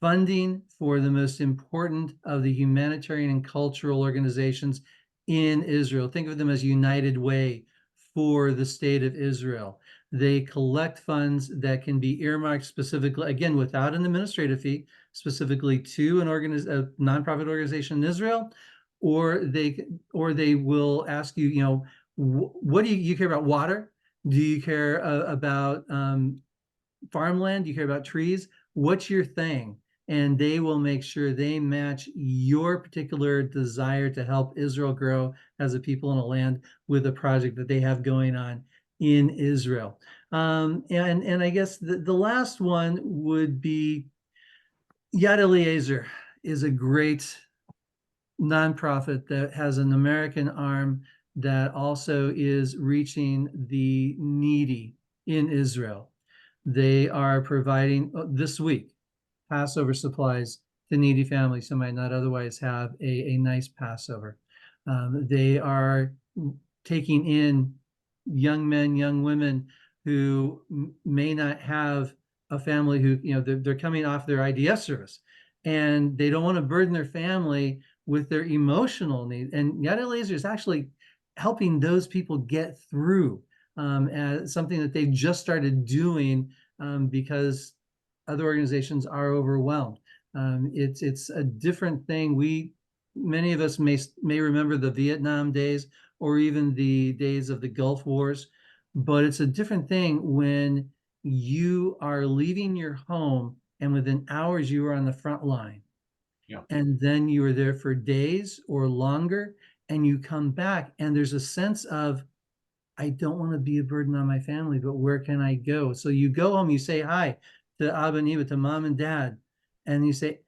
funding for the most important of the humanitarian and cultural organizations in Israel. Think of them as United Way for the state of Israel. They collect funds that can be earmarked specifically, again, without an administrative fee, specifically to a nonprofit organization in Israel, or they will ask you, what do you care about? Water? Do you care about farmland? Do you care about trees? What's your thing? And they will make sure they match your particular desire to help Israel grow as a people in a land with a project that they have going on in Israel. And I guess the last one would be Yad Eliezer is a great nonprofit that has an American arm that also is reaching the needy in Israel. They are providing this week Passover supplies to needy families who might not otherwise have a nice Passover. They are taking in young men, young women who may not have a family who, they're coming off their IDF service and they don't want to burden their family with their emotional needs. And Yad Eliezer is actually helping those people get through as something that they've just started doing because other organizations are overwhelmed. It's a different thing. Many of us may remember the Vietnam days or even the days of the Gulf Wars, but it's a different thing when you are leaving your home and within hours you are on the front line. Yeah. And then you are there for days or longer, and you come back and there's a sense of I don't want to be a burden on my family, but where can I go? So you go home, you say hi to Abba and Eva, to mom and dad, and you say,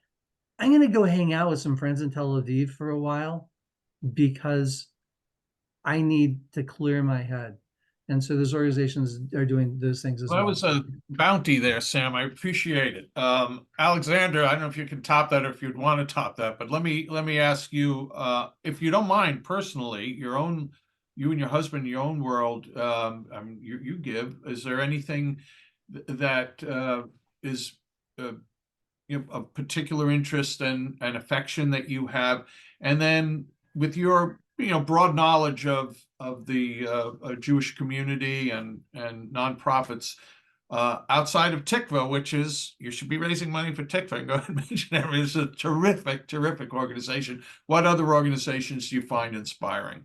I'm going to go hang out with some friends in Tel Aviv for a while because I need to clear my head. And so those organizations are doing those things as Well, that well. was a bounty there, Sam. I appreciate it. Alexander, I don't know if you can top that or if you'd want to top that, but let me ask you, if you don't mind, personally, you and your husband, your own world, I mean, you give. Is there anything that is of particular interest and affection that you have? And then with your broad knowledge of the Jewish community and nonprofits outside of Tikva, which is, you should be raising money for Tikva and go ahead and mention it. It's a terrific organization. What other organizations do you find inspiring?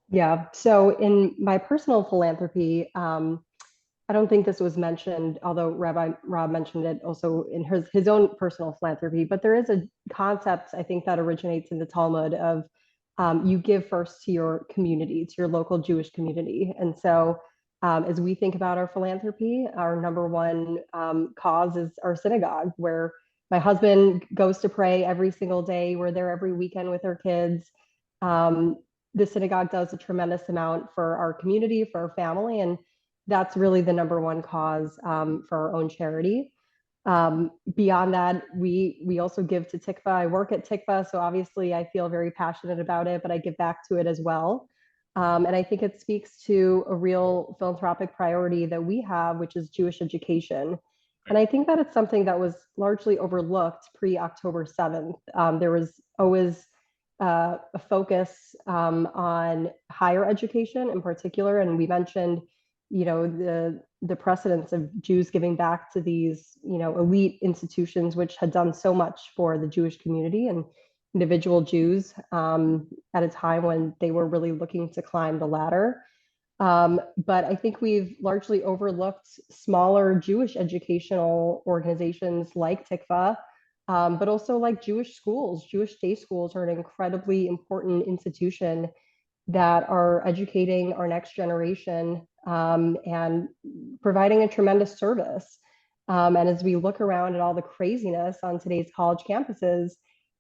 Yeah. So in my personal philanthropy, I don't think this was mentioned, although Rabbi Rob mentioned it also in his own personal philanthropy, but there is a concept, I think, that originates in the Talmud of you give first to your community, to your local Jewish community. And so as we think about our philanthropy, our number one cause is our synagogue, where my husband goes to pray every single day. We're there every weekend with our kids. The synagogue does a tremendous amount for our community, for our family, and that's really the number one cause for our own charity. Beyond that, we also give to Tikva. I work at Tikva, so obviously I feel very passionate about it, but I give back to it as well. And I think it speaks to a real philanthropic priority that we have, which is Jewish education. And I think that it's something that was largely overlooked pre-October 7th. There was always a focus on higher education in particular, and we mentioned the precedence of Jews giving back to these elite institutions which had done so much for the Jewish community and individual Jews at a time when they were really looking to climb the ladder. But I think we've largely overlooked smaller Jewish educational organizations like Tikva, but also like Jewish schools. Jewish day schools are an incredibly important institution that are educating our next generation and providing a tremendous service. And as we look around at all the craziness on today's college campuses,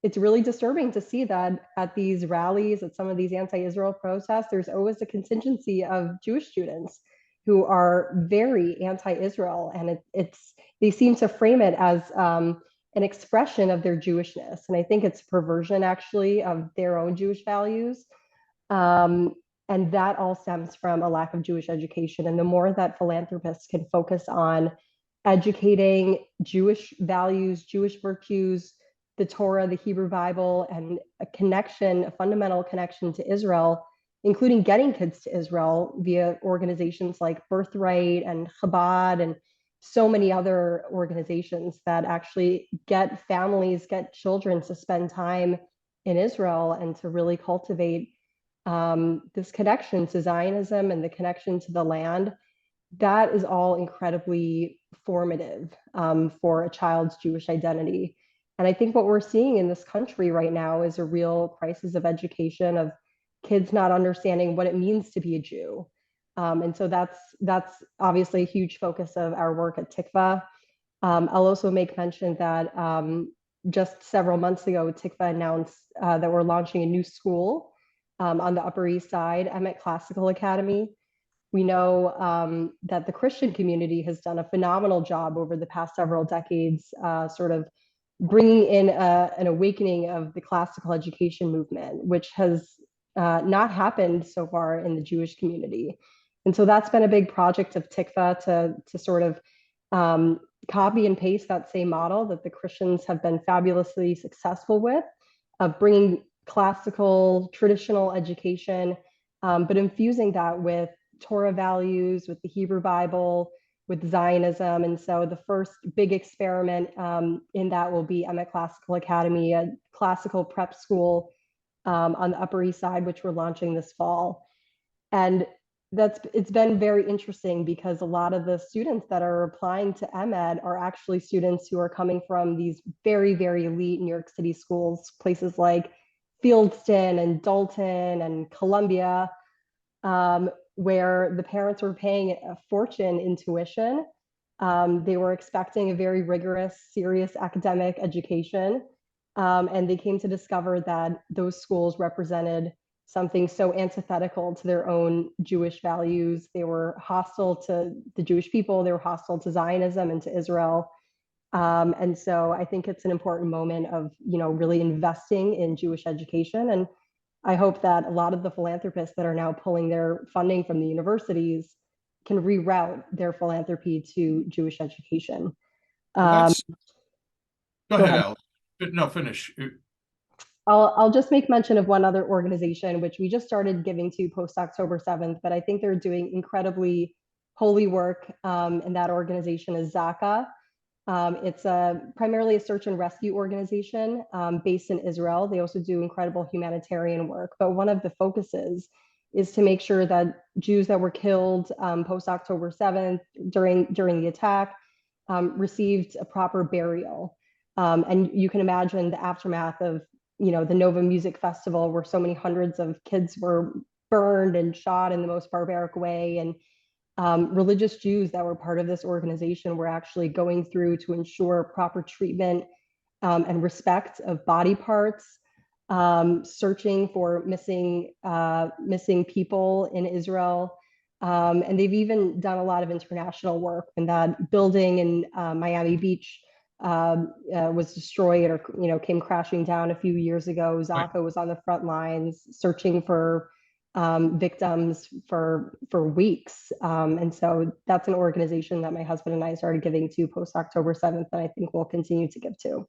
it's really disturbing to see that at these rallies, at some of these anti-Israel protests, there's always a contingency of Jewish students who are very anti-Israel, and they seem to frame it as an expression of their Jewishness. And I think it's a perversion actually of their own Jewish values. And that all stems from a lack of Jewish education. And the more that philanthropists can focus on educating Jewish values, Jewish virtues, the Torah, the Hebrew Bible, and a fundamental connection to Israel, including getting kids to Israel via organizations like Birthright and Chabad and so many other organizations that actually get families, get children to spend time in Israel and to really cultivate this connection to Zionism and the connection to the land. That is all incredibly formative for a child's Jewish identity. And I think what we're seeing in this country right now is a real crisis of education, of kids not understanding what it means to be a Jew. And so that's obviously a huge focus of our work at Tikva. I'll also make mention that just several months ago, Tikva announced that we're launching a new school on the Upper East Side, Emet Classical Academy. We know that the Christian community has done a phenomenal job over the past several decades, sort of bringing in an awakening of the classical education movement, which has not happened so far in the Jewish community. And so that's been a big project of Tikva to sort of copy and paste that same model that the Christians have been fabulously successful with, of bringing classical, traditional education, but infusing that with Torah values, with the Hebrew Bible, with Zionism. And so the first big experiment in that will be Emet Classical Academy, a classical prep school on the Upper East Side, which we're launching this fall. And it's been very interesting because a lot of the students that are applying to Emet are actually students who are coming from these very, very elite New York City schools, places like Fieldston and Dalton and Columbia, where the parents were paying a fortune in tuition. They were expecting a very rigorous, serious academic education. And they came to discover that those schools represented something so antithetical to their own Jewish values. They were hostile to the Jewish people. They were hostile to Zionism and to Israel. And so I think it's an important moment of, really investing in Jewish education. And I hope that a lot of the philanthropists that are now pulling their funding from the universities can reroute their philanthropy to Jewish education. Go Go ahead, ahead. Alex. No, finish. I'll just make mention of one other organization, which we just started giving to post October 7th, but I think they're doing incredibly holy work. And that organization is Zaka. It's primarily a search and rescue organization based in Israel. They also do incredible humanitarian work, but one of the focuses is to make sure that Jews that were killed post October 7th during the attack received a proper burial. And you can imagine the aftermath of the Nova Music Festival, where so many hundreds of kids were burned and shot in the most barbaric way. And religious Jews that were part of this organization were actually going through to ensure proper treatment and respect of body parts, searching for missing people in Israel. And they've even done a lot of international work. And that building in Miami Beach was destroyed or came crashing down a few years ago. Zaka was on the front lines searching for victims for weeks. And so that's an organization that my husband and I started giving to post October 7th, and I think we'll continue to give to.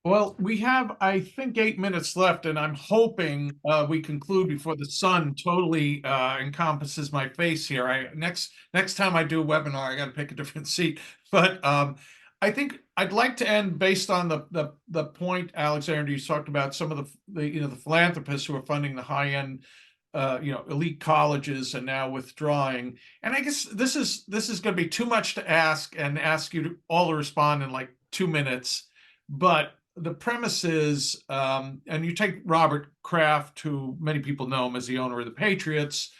Well, we have, I think, 8 minutes left, and I'm hoping we conclude before the sun totally encompasses my face here. Next time I do a webinar, I got to pick a different seat. But I think I'd like to end based on the point, Alexander, you talked about some of the philanthropists who are funding the high-end elite colleges and now withdrawing. And I guess this is going to be too much to ask you to all to respond in like 2 minutes. But the premise is, and you take Robert Kraft, who many people know him as the owner of the Patriots,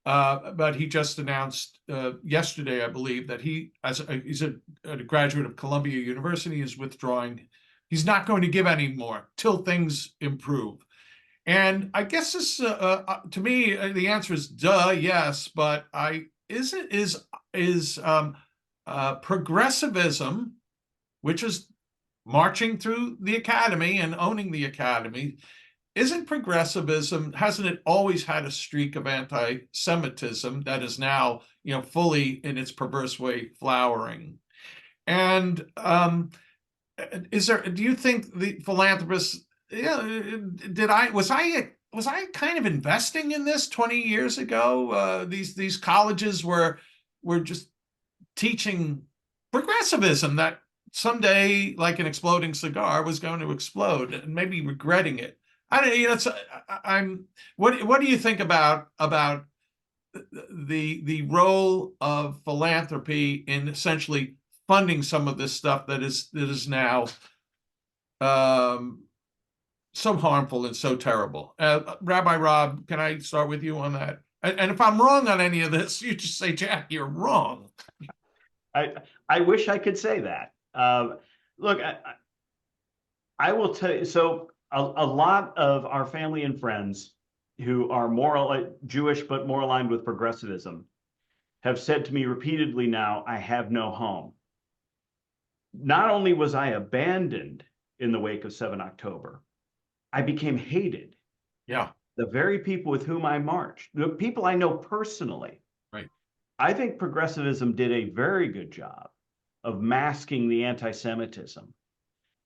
but he just announced yesterday, I believe, that he's a graduate of Columbia University, is withdrawing. He's not going to give any more till things improve. And I guess this, to me, the answer is duh, yes. But is progressivism, which is marching through the academy and owning the academy, hasn't it always had a streak of anti-Semitism that is now, fully in its perverse way flowering? And do you think the philanthropists, was I kind of investing in this 20 years ago? These colleges were just teaching progressivism that someday, like an exploding cigar, was going to explode, and maybe regretting it. What do you think about the role of philanthropy in essentially funding some of this stuff that is now so harmful and so terrible? Rabbi Rob, can I start with you on that? And if I'm wrong on any of this, you just say, Jack, you're wrong. I wish I could say that. Look, I will tell you, so a lot of our family and friends who are Jewish but more aligned with progressivism have said to me repeatedly now, I have no home. Not only was I abandoned in the wake of 7 October, I became hated. Yeah. The very people with whom I marched, the people I know personally. Right. I think progressivism did a very good job of masking the anti-Semitism.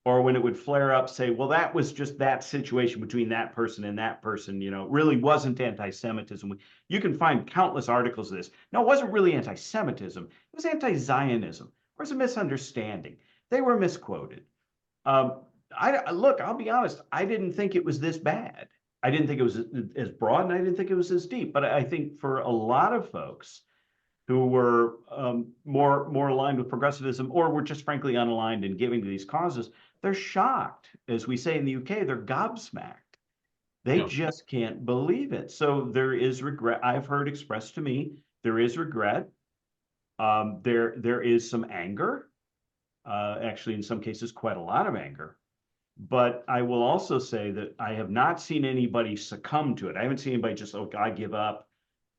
Or when it would flare up, say, well, that was just that situation between that person and that person, really wasn't anti-Semitism. You can find countless articles of this. No, it wasn't really anti-Semitism. It was anti-Zionism. There was a misunderstanding. They were misquoted. Look, I'll be honest, I didn't think it was this bad. I didn't think it was as broad, and I didn't think it was as deep. But I think for a lot of folks who were more aligned with progressivism, or were just frankly unaligned in giving to these causes, they're shocked. As we say in the UK, they're gobsmacked They Yeah. just can't believe it. So there is regret. I've heard expressed to me, there is regret. There is some anger, actually in some cases quite a lot of anger. But I will also say that I have not seen anybody succumb to it. I haven't seen anybody just, oh, I give up.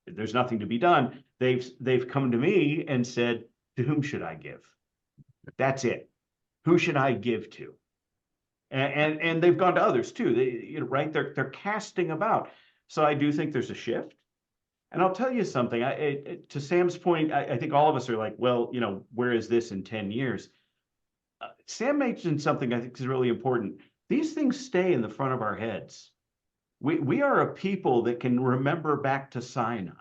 There's nothing to be done. They've come to me and said, to whom should I give? That's it. Who should I give to? And they've gone to others too. Right? They're casting about. So I do think there's a shift. And I'll tell you something. To Sam's point, I think all of us are like, well, where is this in 10 years? Sam mentioned something I think is really important. These things stay in the front of our heads. We are a people that can remember back to Sinai.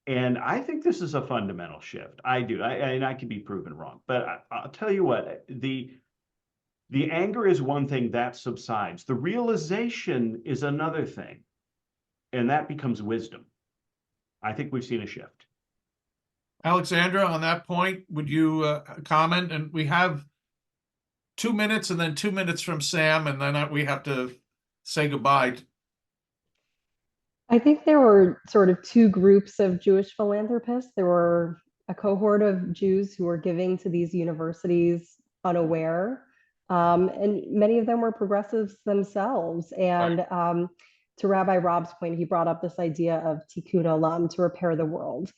And I think this is a fundamental shift. I do. And I can be proven wrong. But I'll tell you what, the anger is one thing that subsides. The realization is another thing. And that becomes wisdom. I think we've seen a shift. Alexandra, on that point, would you comment? And we have 2 minutes and then 2 minutes from Sam, and then we have to say goodbye. I think there were sort of two groups of Jewish philanthropists. There were a cohort of Jews who were giving to these universities unaware, and many of them were progressives themselves. And to Rabbi Rob's point, he brought up this idea of tikkun olam, to repair the world.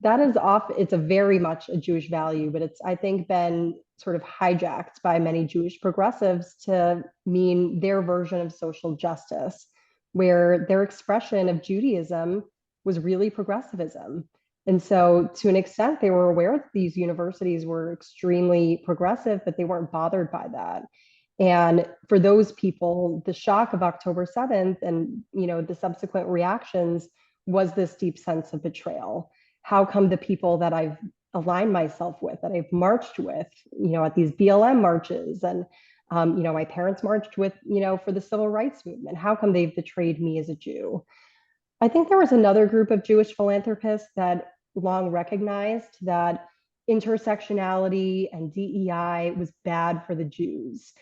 That is it's a very much a Jewish value, but it's, I think, been sort of hijacked by many Jewish progressives to mean their version of social justice, where their expression of Judaism was really progressivism. And so to an extent, they were aware that these universities were extremely progressive, but they weren't bothered by that. And for those people, the shock of October 7th and the subsequent reactions was this deep sense of betrayal. How come the people that I've aligned myself with, that I've marched with, at these BLM marches, and my parents marched with, for the civil rights movement, how come they've betrayed me as a Jew? I think there was another group of Jewish philanthropists that long recognized that intersectionality and DEI was bad for the Jews.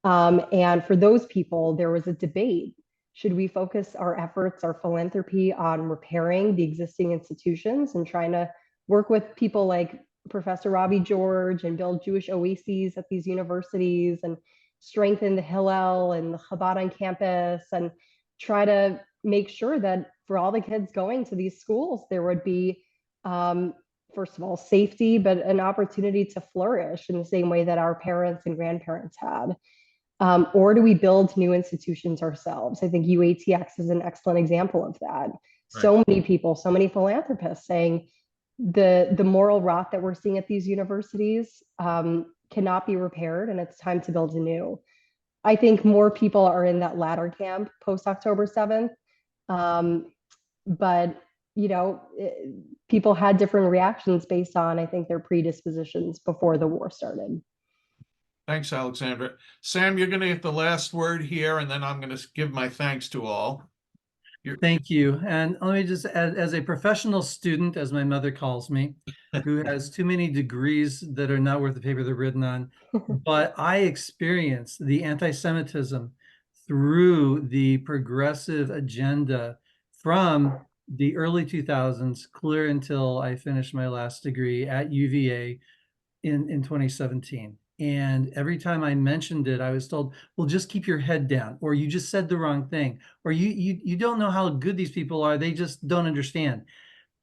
And for those people, there was a debate. Should we focus our efforts, our philanthropy, on repairing the existing institutions and trying to work with people like Professor Robbie George and build Jewish oases at these universities and strengthen the Hillel and the Chabad on campus and try to make sure that for all the kids going to these schools, there would be, first of all, safety, but an opportunity to flourish in the same way that our parents and grandparents had? Or do we build new institutions ourselves? I think UATX is an excellent example of that. Right. So many people, so many philanthropists saying the moral rot that we're seeing at these universities cannot be repaired, and it's time to build anew. I think more people are in that latter camp post October 7th. But people had different reactions based on, I think, their predispositions before the war started. Thanks, Alexandra. Sam, you're going to get the last word here, and then I'm going to give my thanks to all. Thank you. And let me just, as a professional student, as my mother calls me, who has too many degrees that are not worth the paper they're written on, but I experienced the anti-Semitism through the progressive agenda from the early 2000s, clear until I finished my last degree at UVA in 2017. And every time I mentioned it, I was told, well, just keep your head down, or you just said the wrong thing, or you don't know how good these people are. They just don't understand.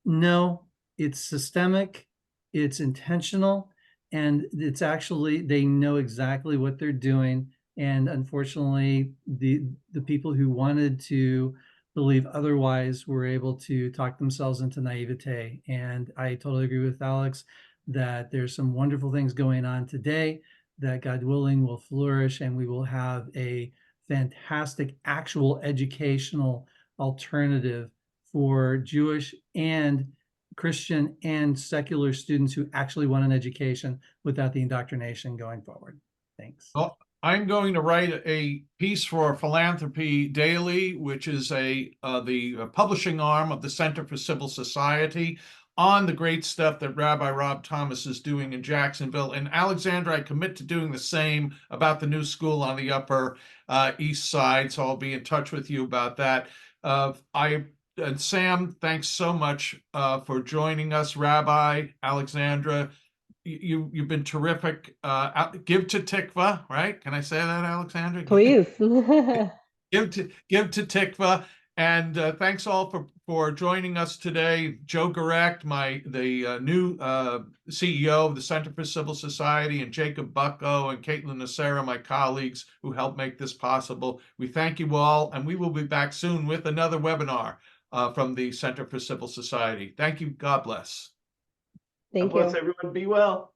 No, it's systemic, it's intentional, and it's actually, they know exactly what they're doing. And unfortunately, the people who wanted to believe otherwise were able to talk themselves into naivete. And I totally agree with Alex that there's some wonderful things going on today that, God willing, will flourish, and we will have a fantastic actual educational alternative for Jewish and Christian and secular students who actually want an education without the indoctrination going forward. Thanks. Well, I'm going to write a piece for Philanthropy Daily, which is the publishing arm of the Center for Civil Society, on the great stuff that Rabbi Rob Thomas is doing in Jacksonville. And Alexandra, I commit to doing the same about the new school on the Upper East Side. So I'll be in touch with you about that. And Sam, thanks so much for joining us. Rabbi, Alexandra, you've been terrific. Give to Tikva, right? Can I say that, Alexandra? Please. Give to Tikva. And thanks all for joining us today. Joe Garect, the new CEO of the Center for Civil Society, and Jacob Bucko and Caitlin Nacera, my colleagues who helped make this possible. We thank you all, and we will be back soon with another webinar from the Center for Civil Society. Thank you. God bless. Thank God bless you. everyone. Be well.